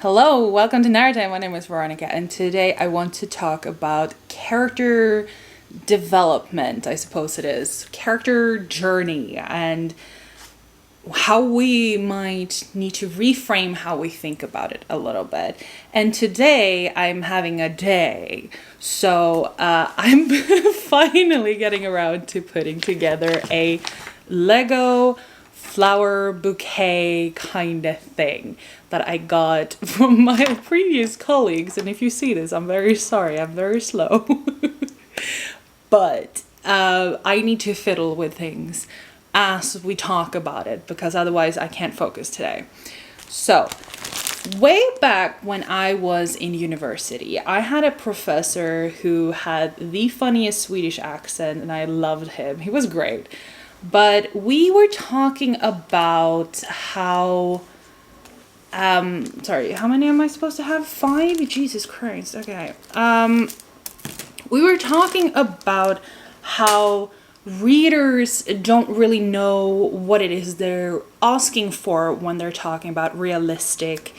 Hello, welcome to Narrative. My name is Veronica, and today I want to talk about character development, I suppose it is. Character journey, and how we might need to reframe how we think about it a little bit. And today I'm having a day, so I'm finally getting around to putting together a Lego flower bouquet kind of thing that I got from my previous colleagues. And if you see this, I'm very sorry, I'm very slow. But I need to fiddle with things as we talk about it, because otherwise I can't focus today. So, way back when I was in university, I had a professor who had the funniest Swedish accent, and I loved him. He was great. But we were talking about how, sorry, how many am I supposed to have? 5? Jesus Christ, okay. We were talking about how readers don't really know what it is they're asking for when they're talking about realistic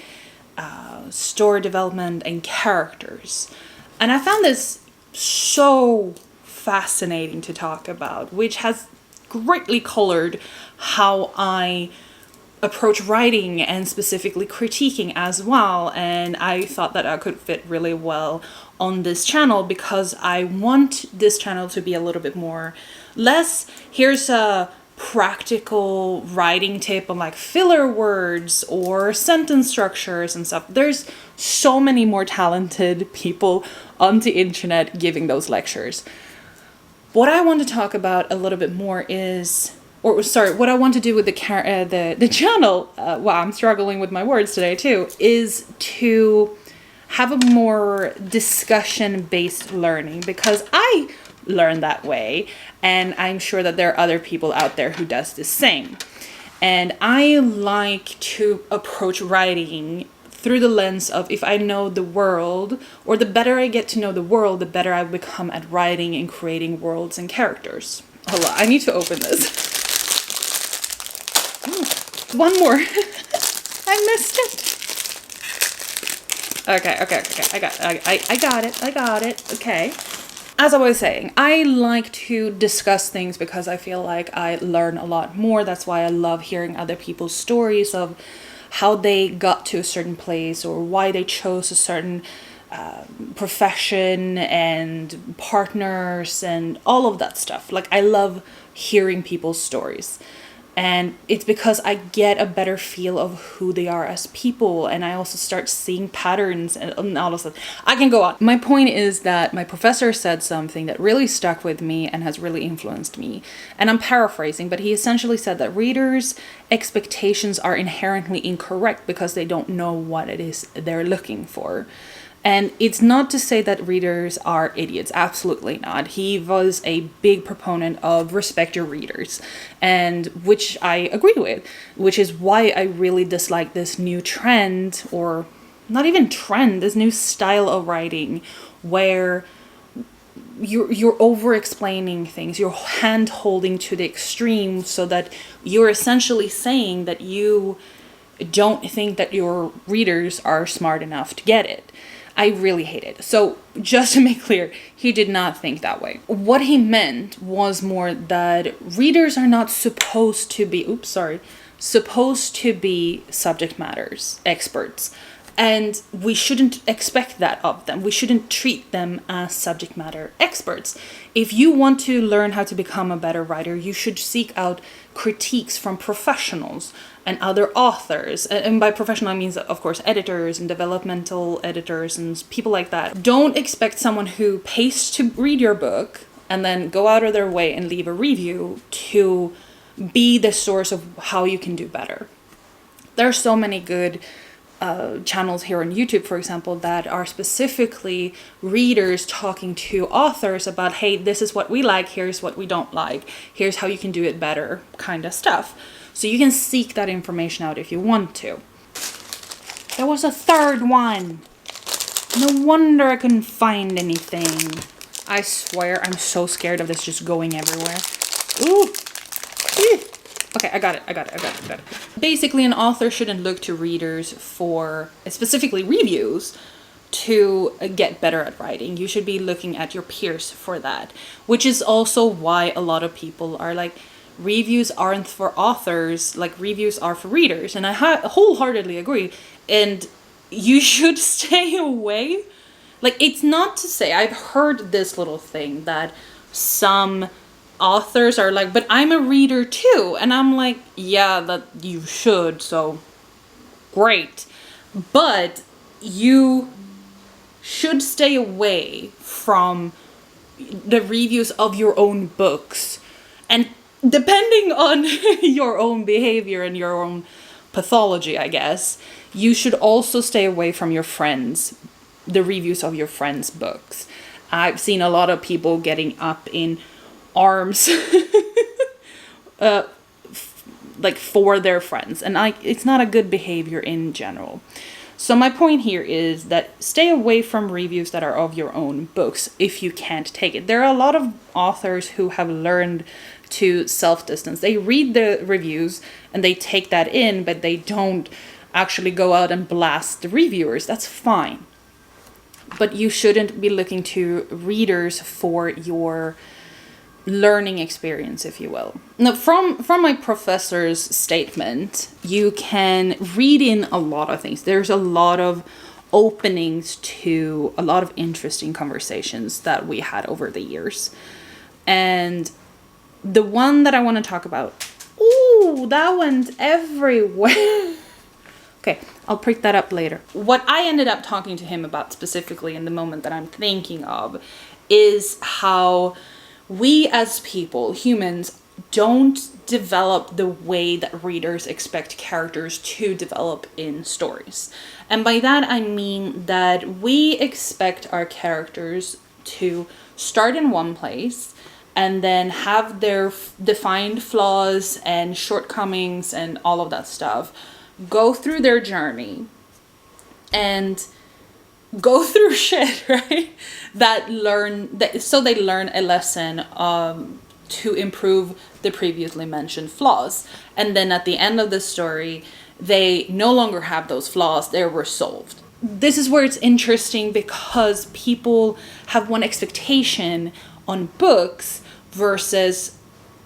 story development and characters. And I found this so fascinating to talk about, which has greatly colored how I approach writing and specifically critiquing as well. And I thought that I could fit really well on this channel, because I want this channel to be a little bit more less here's a practical writing tip on like filler words or sentence structures and stuff. There's so many more talented people on the internet giving those lectures. What I want to talk about a little bit more is, what I want to do with the channel, I'm struggling with my words today too, is to have a more discussion-based learning, because I learn that way, and I'm sure that there are other people out there who does the same. And I like to approach writing through the lens of, if I know the world, or the better I get to know the world, the better I become at writing and creating worlds and characters. Hold on, I need to open this. Ooh, one more. I missed it. Okay. I got it. Okay. As I was saying, I like to discuss things because I feel like I learn a lot more. That's why I love hearing other people's stories of how they got to a certain place, or why they chose a certain profession and partners and all of that stuff. Like, I love hearing people's stories. And it's because I get a better feel of who they are as people, and I also start seeing patterns and all of that. I can go on. My point is that my professor said something that really stuck with me and has really influenced me. And I'm paraphrasing, but he essentially said that readers' expectations are inherently incorrect because they don't know what it is they're looking for. And it's not to say that readers are idiots, absolutely not. He was a big proponent of respect your readers, and which I agree with, which is why I really dislike this new trend, or not even trend, this new style of writing where you're over explaining things, you're hand holding to the extreme, so that you're essentially saying that you don't think that your readers are smart enough to get it. I really hate it. So just to make clear, he did not think that way. What he meant was more that readers are not supposed to be, supposed to be subject matters experts. And we shouldn't expect that of them. We shouldn't treat them as subject matter experts. If you want to learn how to become a better writer, you should seek out critiques from professionals and other authors. And by professional, I mean, of course, editors and developmental editors and people like that. Don't expect someone who pays to read your book and then go out of their way and leave a review to be the source of how you can do better. There are so many good channels here on YouTube, for example, that are specifically readers talking to authors about, hey, this is what we like, here's what we don't like, here's how you can do it better, kind of stuff. So you can seek that information out if you want to. There was a third one. No wonder I couldn't find anything. I swear, I'm so scared of this just going everywhere. Ooh. Okay, I got it. Basically, an author shouldn't look to readers for, specifically reviews, to get better at writing. You should be looking at your peers for that, which is also why a lot of people are like, reviews aren't for authors, like reviews are for readers. And I wholeheartedly agree. And you should stay away. Like, it's not to say, I've heard this little thing that some authors are like, but I'm a reader too. And I'm like, yeah, that you should, so great. But you should stay away from the reviews of your own books. And depending on your own behavior and your own pathology, I guess, you should also stay away from your friends, the reviews of your friends' books. I've seen a lot of people getting up in arms like for their friends, and it's not a good behavior in general. So my point here is that stay away from reviews that are of your own books if you can't take it. There are a lot of authors who have learned to self-distance. They read the reviews and they take that in, but they don't actually go out and blast the reviewers. That's fine. But you shouldn't be looking to readers for your learning experience, if you will. Now, from my professor's statement, you can read in a lot of things. There's a lot of openings to a lot of interesting conversations that we had over the years. And the one that I want to talk about, ooh, that went everywhere. Okay, I'll pick that up later. What I ended up talking to him about specifically in the moment that I'm thinking of is how we as people, humans, don't develop the way that readers expect characters to develop in stories. And by that I mean that we expect our characters to start in one place and then have their defined flaws and shortcomings and all of that stuff, go through their journey and go through shit, right? So they learn a lesson to improve the previously mentioned flaws. And then at the end of the story, they no longer have those flaws, they're resolved. This is where it's interesting because people have one expectation on books versus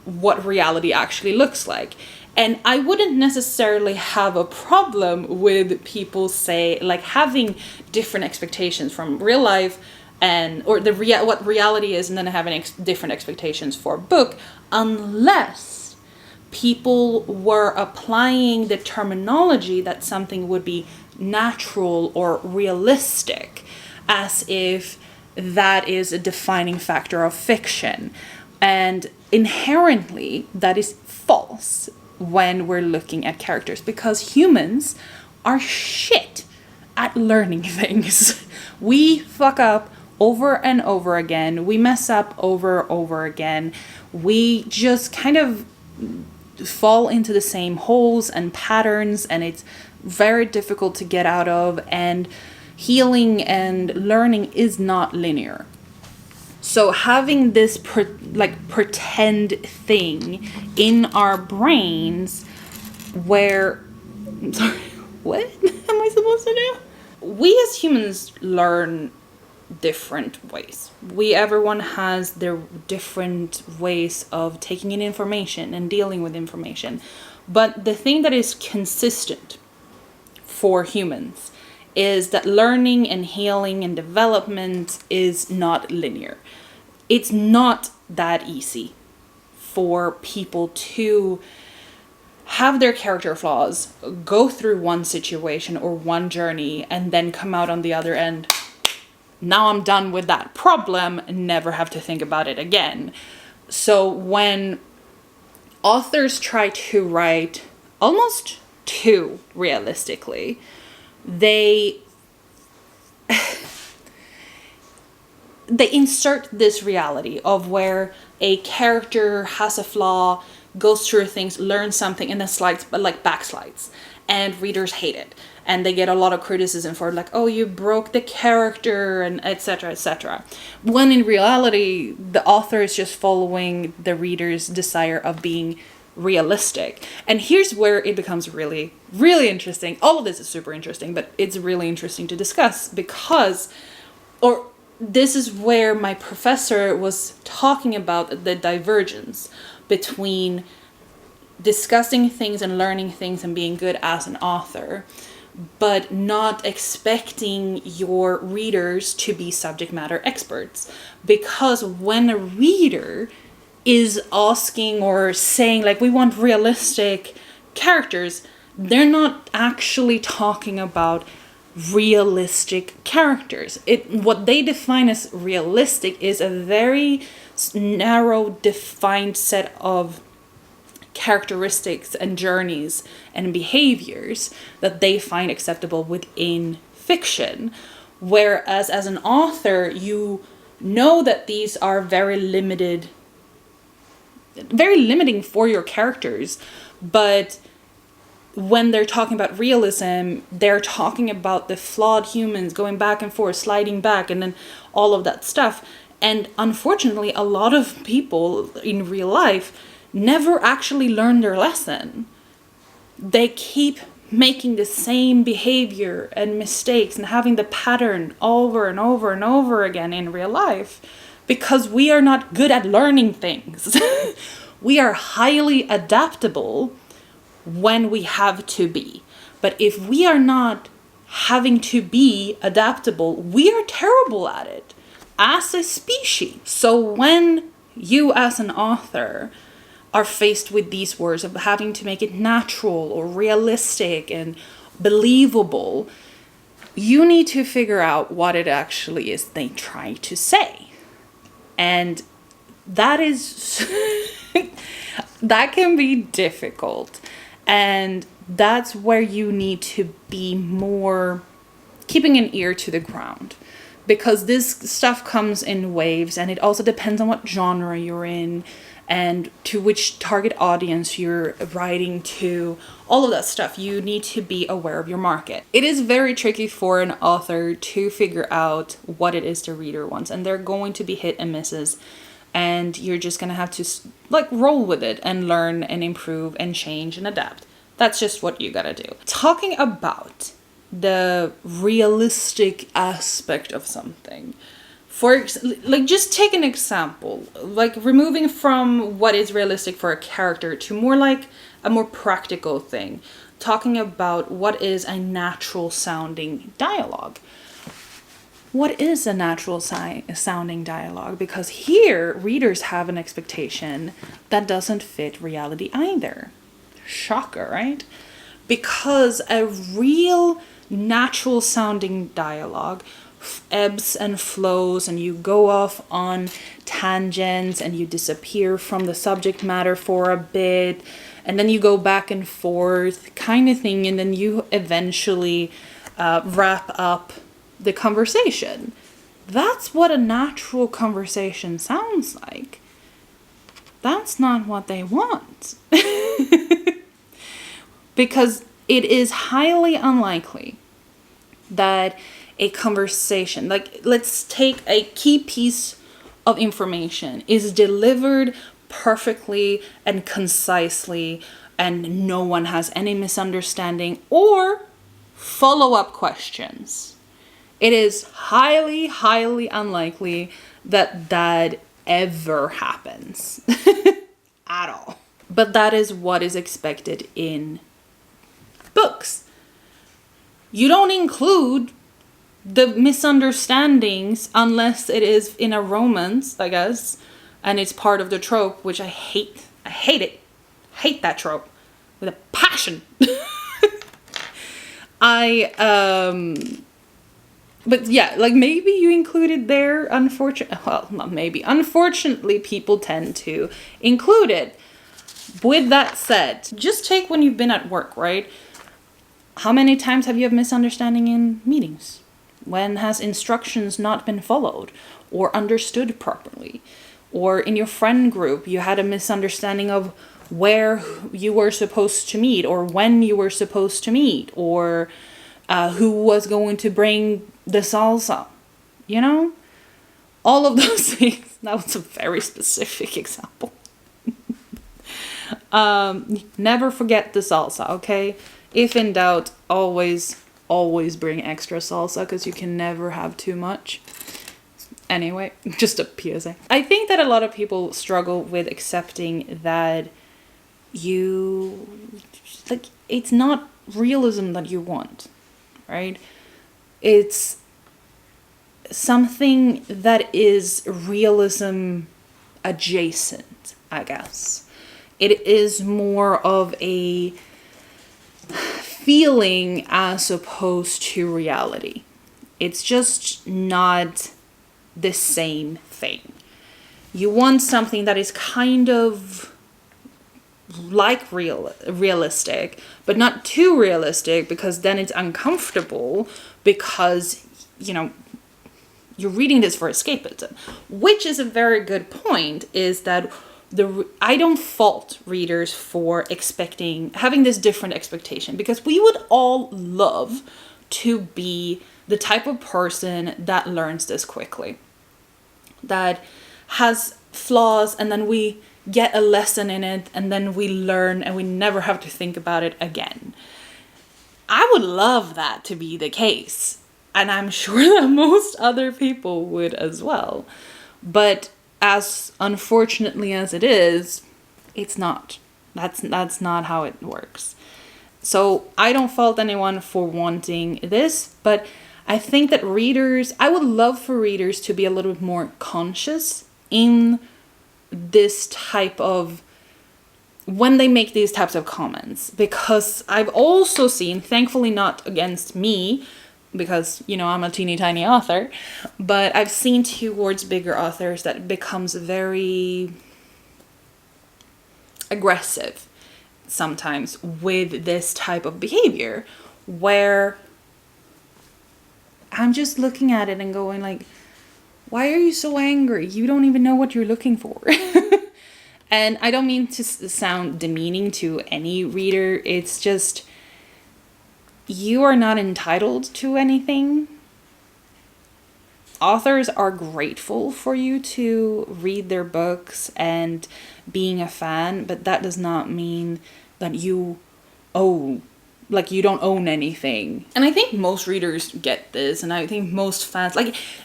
what reality actually looks like. And I wouldn't necessarily have a problem with people having different expectations from real life or what reality is, and then having different expectations for a book, unless people were applying the terminology that something would be natural or realistic, as if that is a defining factor of fiction. And inherently, that is false when we're looking at characters, because humans are shit at learning things. We fuck up over and over again. We mess up over and over again. We just kind of fall into the same holes and patterns, and it's very difficult to get out of, and healing and learning is not linear. So having this pretend thing in our brains where, I'm sorry, what am I supposed to do? We as humans learn different ways. Everyone has their different ways of taking in information and dealing with information. But the thing that is consistent for humans is that learning and healing and development is not linear. It's not that easy for people to have their character flaws, go through one situation or one journey, and then come out on the other end. Now I'm done with that problem and never have to think about it again. So when authors try to write almost too realistically, they insert this reality of where a character has a flaw, goes through things, learns something, and then backslides. And readers hate it. And they get a lot of criticism for oh, you broke the character, and etc., etc. When in reality, the author is just following the reader's desire of being realistic. And here's where it becomes really, really interesting. All of this is super interesting, but it's really interesting to discuss because, or this is where my professor was talking about the divergence between discussing things and learning things and being good as an author, but not expecting your readers to be subject matter experts. Because when a reader is asking or saying, like, we want realistic characters, they're not actually talking about realistic characters. What they define as realistic is a very narrow, defined set of characteristics and journeys and behaviors that they find acceptable within fiction. Whereas as an author, you know that these are very limiting for your characters, but when they're talking about realism, they're talking about the flawed humans going back and forth, sliding back, and then all of that stuff. And unfortunately, a lot of people in real life never actually learn their lesson. They keep making the same behavior and mistakes and having the pattern over and over and over again in real life because we are not good at learning things. We are highly adaptable when we have to be. But if we are not having to be adaptable, we are terrible at it as a species. So when you as an author are faced with these words of having to make it natural or realistic and believable, you need to figure out what it actually is they try to say. And that is that can be difficult. And that's where you need to be more keeping an ear to the ground, because this stuff comes in waves, and it also depends on what genre you're in and to which target audience you're writing to. All of that stuff, you need to be aware of your market. It is very tricky for an author to figure out what it is the reader wants, and they're going to be hit and misses, and you're just gonna have to like roll with it and learn and improve and change and adapt. That's just what you gotta do. Talking about the realistic aspect of something, just take an example, like removing from what is realistic for a character to more like a more practical thing, talking about what is a natural sounding dialogue. What is a natural sounding dialogue? Because here readers have an expectation that doesn't fit reality either. Shocker, right? Because a real natural sounding dialogue ebbs and flows, and you go off on tangents and you disappear from the subject matter for a bit, and then you go back and forth kind of thing, and then you eventually wrap up the conversation. That's what a natural conversation sounds like. That's not what they want. Because it is highly unlikely that a conversation, like let's take a key piece of information, is delivered perfectly and concisely and no one has any misunderstanding or follow-up questions. It is highly, highly unlikely that that ever happens at all. But that is what is expected in books. You don't include the misunderstandings unless it is in a romance, I guess, and it's part of the trope, which I hate. I hate it. I hate that trope with a passion. But yeah, like maybe you included there, unfortunately people tend to include it. With that said, just take when you've been at work, right? How many times have you had misunderstanding in meetings? When has instructions not been followed or understood properly? Or in your friend group, you had a misunderstanding of where you were supposed to meet or when you were supposed to meet, or who was going to bring the salsa, you know? All of those things. That was a very specific example. Never forget the salsa, okay? If in doubt, always bring extra salsa, because you can never have too much. Anyway, just a PSA. I think that a lot of people struggle with accepting that it's not realism that you want, right? It's something that is realism adjacent, I guess. It is more of a feeling as opposed to reality. It's just not the same thing. You want something that is kind of like realistic, but not too realistic, because then it's uncomfortable, because, you're reading this for escapism, which is a very good point, is that I don't fault readers for having this different expectation, because we would all love to be the type of person that learns this quickly, that has flaws, and then we get a lesson in it, and then we learn, and we never have to think about it again. I would love that to be the case, and I'm sure that most other people would as well. But as unfortunately as it is, it's not. That's not how it works. So I don't fault anyone for wanting this, but I think that I would love for readers to be a little bit more conscious in this type of, when they make these types of comments, because I've also seen, thankfully not against me, because, I'm a teeny tiny author, but I've seen towards bigger authors that it becomes very aggressive sometimes with this type of behavior, where I'm just looking at it and going like, why are you so angry? You don't even know what you're looking for. And I don't mean to sound demeaning to any reader. It's just, you are not entitled to anything. Authors are grateful for you to read their books and being a fan, but that does not mean that you don't own anything. And I think most readers get this, and I think most fans,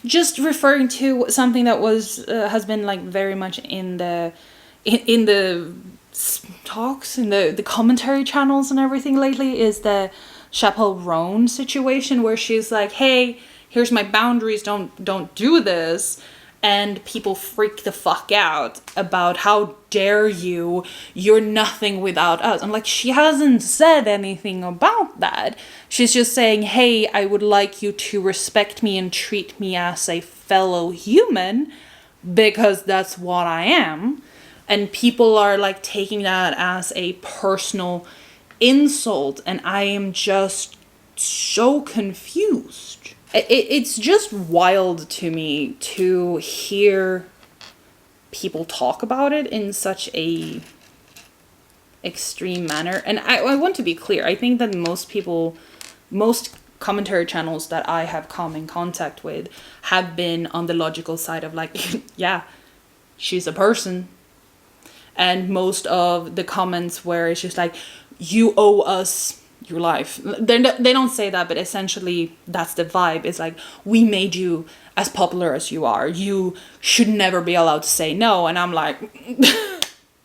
just referring to something that has been very much in the talks, in the commentary channels and everything lately, is the Chappell Roan situation, where she's like, hey, here's my boundaries, don't do this. And people freak the fuck out about, how dare you're nothing without us. I'm like, she hasn't said anything about that. She's just saying, hey, I would like you to respect me and treat me as a fellow human, because that's what I am. And people are taking that as a personal insult, and I am just so confused. It's just wild to me to hear people talk about it in such a extreme manner. And I want to be clear. I think that most commentary channels that I have come in contact with have been on the logical side of yeah, she's a person. And most of the comments where it's just you owe us your life. They don't say that, but essentially that's the vibe. It's we made you as popular as you are. You should never be allowed to say no. And I'm like,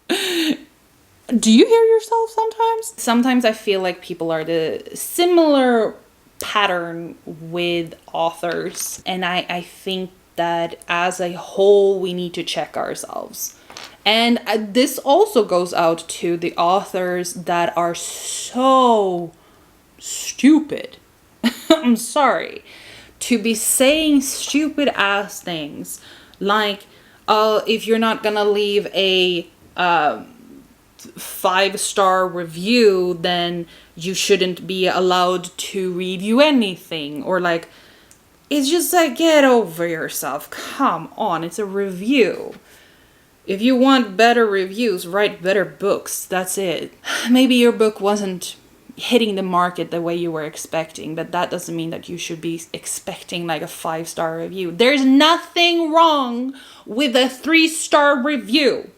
do you hear yourself sometimes? Sometimes I feel like people are the similar pattern with authors. And I think that as a whole, we need to check ourselves. And this also goes out to the authors that are so stupid. I'm sorry. To be saying stupid ass things like, if you're not gonna leave a 5-star review, then you shouldn't be allowed to review anything. Or it's just get over yourself. Come on, it's a review. If you want better reviews, write better books. That's it. Maybe your book wasn't hitting the market the way you were expecting, but that doesn't mean that you should be expecting a 5-star review. There's nothing wrong with a 3-star review.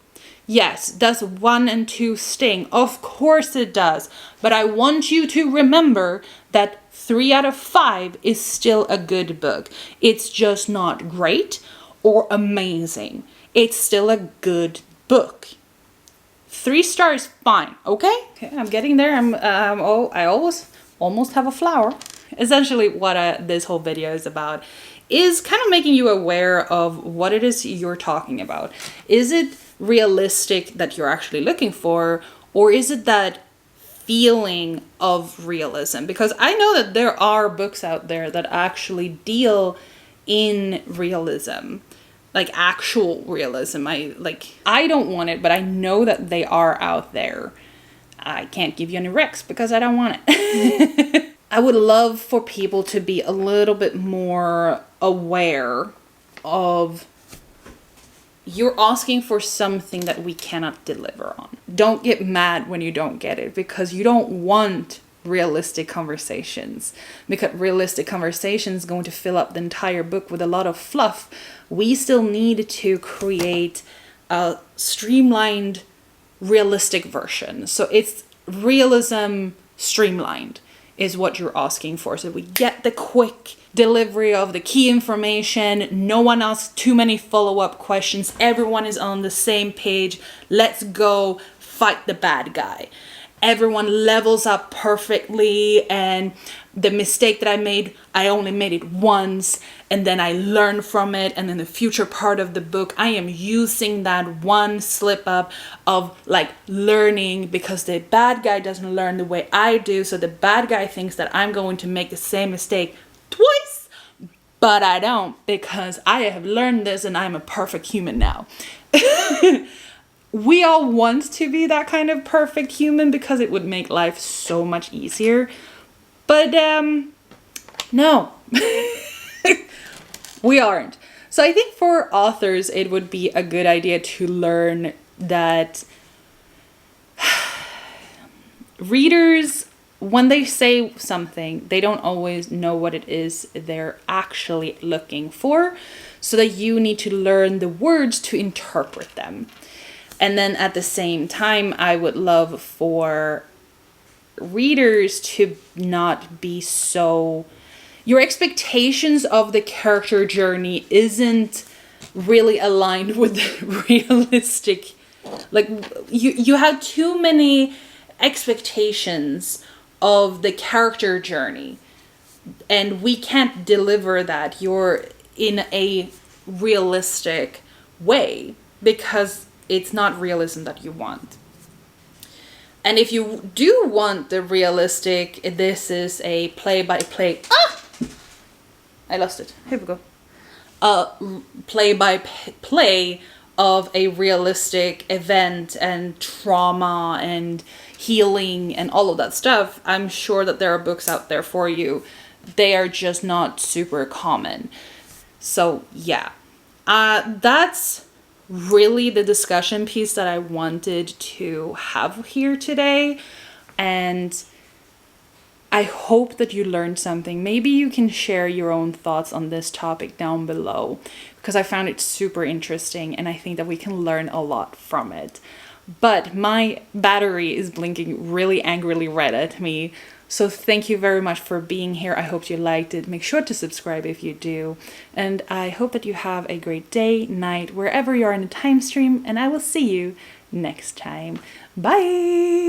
Yes, does 1 and 2 sting? Of course it does. But I want you to remember that 3 out of 5 is still a good book. It's just not great or amazing. It's still a good book. 3 stars, fine, okay? Okay, I'm getting there. I almost have a flower. Essentially, what this whole video is about is kind of making you aware of what it is you're talking about. Is it realistic that you're actually looking for, or is it that feeling of realism? Because I know that there are books out there that actually deal in realism, like actual realism. I don't want it, but I know that they are out there. I can't give you any recs because I don't want it. I would love for people to be a little bit more aware of, you're asking for something that we cannot deliver on. Don't get mad when you don't get it, because you don't want realistic conversations, because realistic conversations is going to fill up the entire book with a lot of fluff. We still need to create a streamlined, realistic version. So it's realism streamlined is what you're asking for. So we get the quick delivery of the key information. No one asks too many follow-up questions. Everyone is on the same page. Let's go fight the bad guy. Everyone levels up perfectly, and the mistake that I only made it once, and then I learn from it, and in the future part of the book I am using that one slip up of like learning, because the bad guy doesn't learn the way I do, so the bad guy thinks that I'm going to make the same mistake twice, but I don't, because I have learned this and I'm a perfect human now. We all want to be that kind of perfect human because it would make life so much easier. But no, we aren't. So I think for authors, it would be a good idea to learn that readers, when they say something, they don't always know what it is they're actually looking for. So that you need to learn the words to interpret them. And then at the same time, I would love for readers to not be so... Your expectations of the character journey isn't really aligned with the realistic... Like, you have too many expectations of the character journey. And we can't deliver that. You're in a realistic way. Because it's not realism that you want. And if you do want the realistic, this is a play-by-play... I lost it. Here we go. Play-by-play of a realistic event and trauma and healing and all of that stuff. I'm sure that there are books out there for you. They are just not super common. So, yeah. That's really the discussion piece that I wanted to have here today, and I hope that you learned something. Maybe you can share your own thoughts on this topic down below, because I found it super interesting and I think that we can learn a lot from it. But my battery is blinking really angrily red at me. So thank you very much for being here. I hope you liked it. Make sure to subscribe if you do. And I hope that you have a great day, night, wherever you are in the time stream. And I will see you next time. Bye!